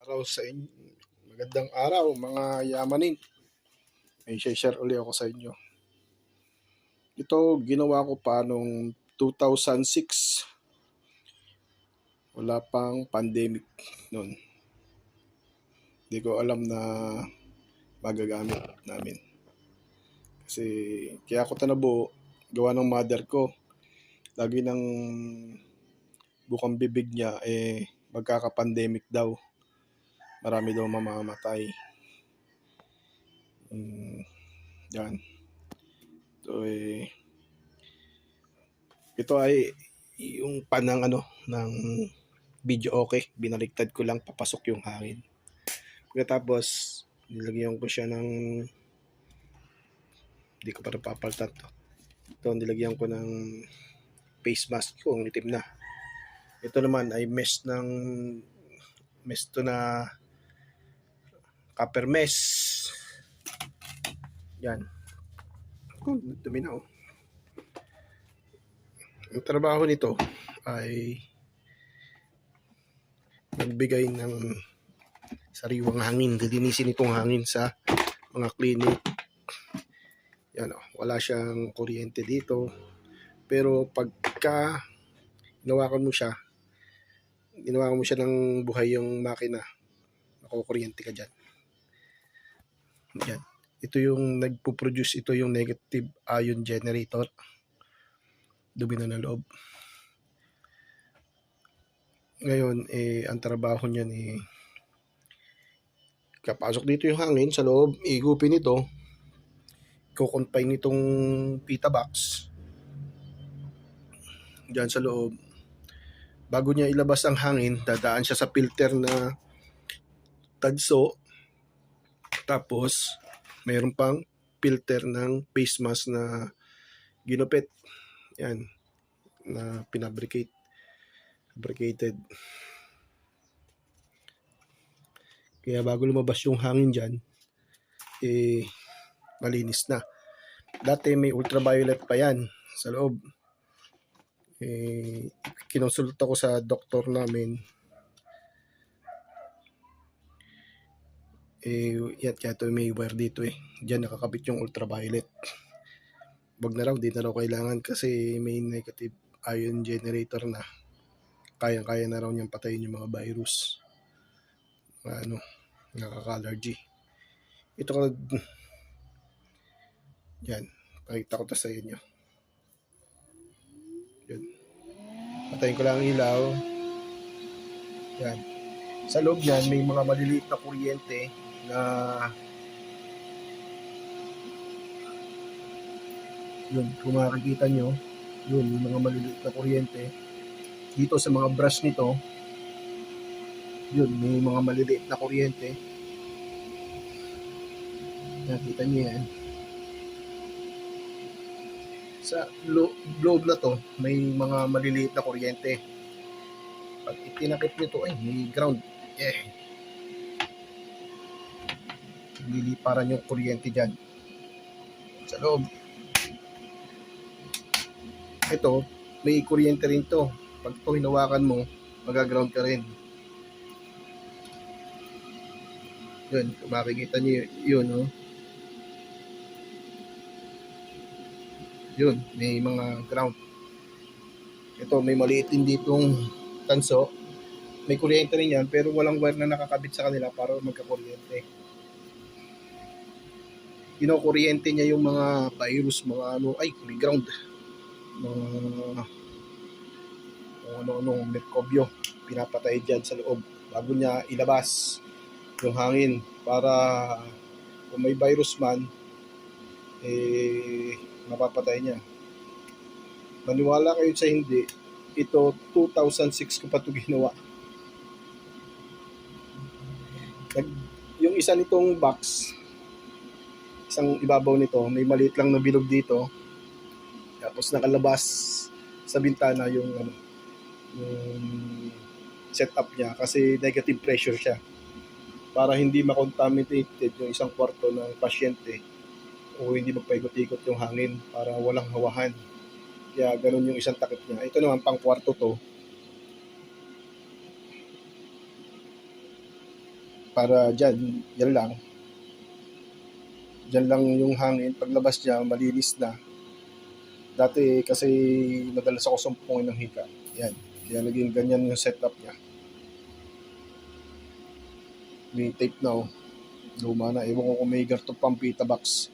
Araw sa inyo. Magandang araw mga yamanin. May share uli ako sa inyo. Ito ginawa ko pa nung 2006. Wala pang pandemic noon. Hindi ko alam na magagamit namin. Kasi kaya ako tanabuo, gawa ng mother ko. Lagi ng bukang bibig niya magkaka-pandemic daw. Marami daw mamamatay. Yan. Ito ay yung panang ng video okay. Binaliktad ko lang, papasok yung hangin. Pagkatapos, nilagyan ko siya ng, hindi ko pa napapaltan to. Ito, nilagyan ko ng face mask ko, ang itim na. Ito naman ay mesh to na copper mesh. Yan. Dumi na oh. Ang trabaho nito ay magbigay ng sariwang hangin, lilinisin itong hangin sa mga clinic. Yan o, wala siyang kuryente dito. Pero pagka ginawa mo siya ng buhay yung makina, nakukuryente ka dyan. Yan. Ito yung nagpo-produce, ito yung negative ion generator. Dumi na loob. Ngayon, ang trabaho niyan kapasok dito yung hangin sa loob, igupin ito, i-confine nitong pita box dyan sa loob. Bago niya ilabas ang hangin, dadaan siya sa filter na tadso. Tapos, mayroon pang filter ng face mask na ginupit. Yan, na fabricated. Kaya bago lumabas yung hangin dyan, malinis na. Dati may ultraviolet pa yan sa loob. Kinonsulta ko sa doktor namin. Yan, kaya ito may wire dito Diyan nakakabit yung ultraviolet. Wag na raw, di na raw kailangan kasi may negative ion generator na. Kaya na raw niyang patayin yung mga virus. Nakaka-allergy. Ito yan, pakita ko to sa inyo. Yan. Patayin ko lang ang ilaw. Yan. Sa loob niyan, may mga maliliit na kuryente na yun, kung makikita nyo, yun, yung mga maliliit na kuryente. Dito sa mga brush nito, yun, may mga maliliit na kuryente. Nakita nyo yan. Sa loob na to, may mga maliliit na kuryente. Pag itinakip nito, may ground. Liliparan yung kuryente dyan. Sa loob. Ito, may kuryente rin to. Pag ito hinawakan mo, mag-ground ka rin. Yun, kung makikita nyo yun, yun, may mga ground. Ito, may maliit din ditong tanso. May kuryente rin yan, pero walang wire na nakakabit sa kanila para magkakuryente. Kinukuryente niya yung mga virus, mga may ground. Mga mikrobyo, pinapatay dyan sa loob bago niya ilabas yung hangin para kung may virus man, mapapatay niya. Maniwala kayo sa hindi, ito 2006 ko pa ito ginawa. Yung isa nitong box, isang ibabaw nito, may maliit lang na bilog dito. Tapos nakalabas sa bintana yung setup niya kasi negative pressure siya. Para hindi makontaminated yung isang kwarto ng pasyente o hindi magpaikot-ikot yung hangin para walang hawahan. Kaya ganun yung isang takip niya. Ito naman pang kwarto to. para dyan, dyan lang yung hangin. Paglabas niya, malinis na. Dati kasi madalas ako sumpungin ng hika. Yan. Kaya naging ganyan yung setup niya. May tape na oh. Luma na. Ewan ko kung may garto Pampita box.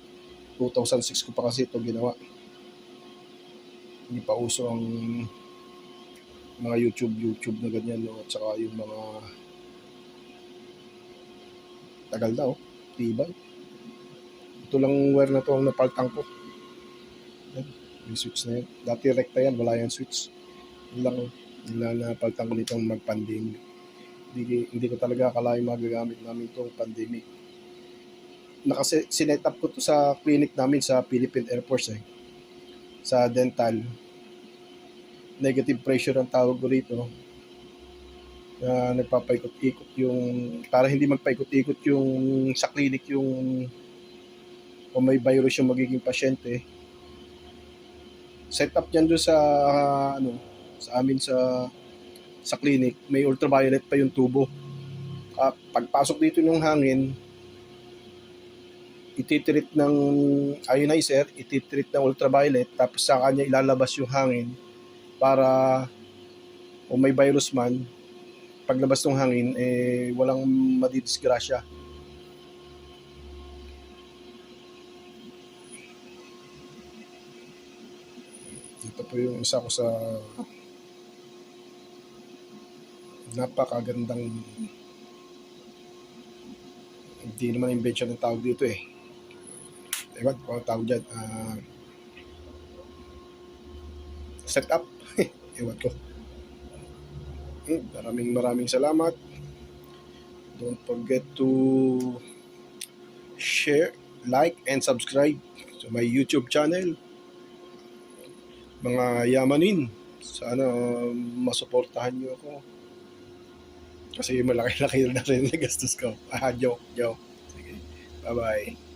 2006 ko pa kasi ito ginawa. Hindi pa uso ang mga YouTube na ganyan, no? At saka yung mga tagal na oh. Tibay. Ito lang wire na to ang napaltang ko. Yan. Yung switch na yan. Dati rekta yan. Wala yan switch. Yun lang oh. Yun lang napaltang ko nitong mag-pandemic. Hindi ko talaga akalain magagamit namin itong pandemic. Sinet up ko to sa clinic namin sa Philippine Air Force sa dental. Negative pressure ang tawag ko rito. Nagpapaikot-ikot yung, para hindi magpaikot-ikot yung sa clinic yung kung may virus yung magiging pasyente. Set up yan doon sa sa amin sa clinic, may ultraviolet pa yung tubo. Pagpasok dito ng hangin, ititreat ng ionizer, ititreat ng ultraviolet, tapos sa kanya ilalabas yung hangin para kung may virus man, paglabas ng hangin, walang madidisgrasya. Ito po yung isa ko sa napakagandang, hindi naman invention ng tawag dito ewan ko ang tawag dyan, setup. Ewan ko. Maraming salamat. Don't forget to share, like, and subscribe to my YouTube channel. Mga yamanin, sana masuportahan niyo ako. Kasi malaki-laki na rin na gastos ko. Joke. Sige. Bye-bye.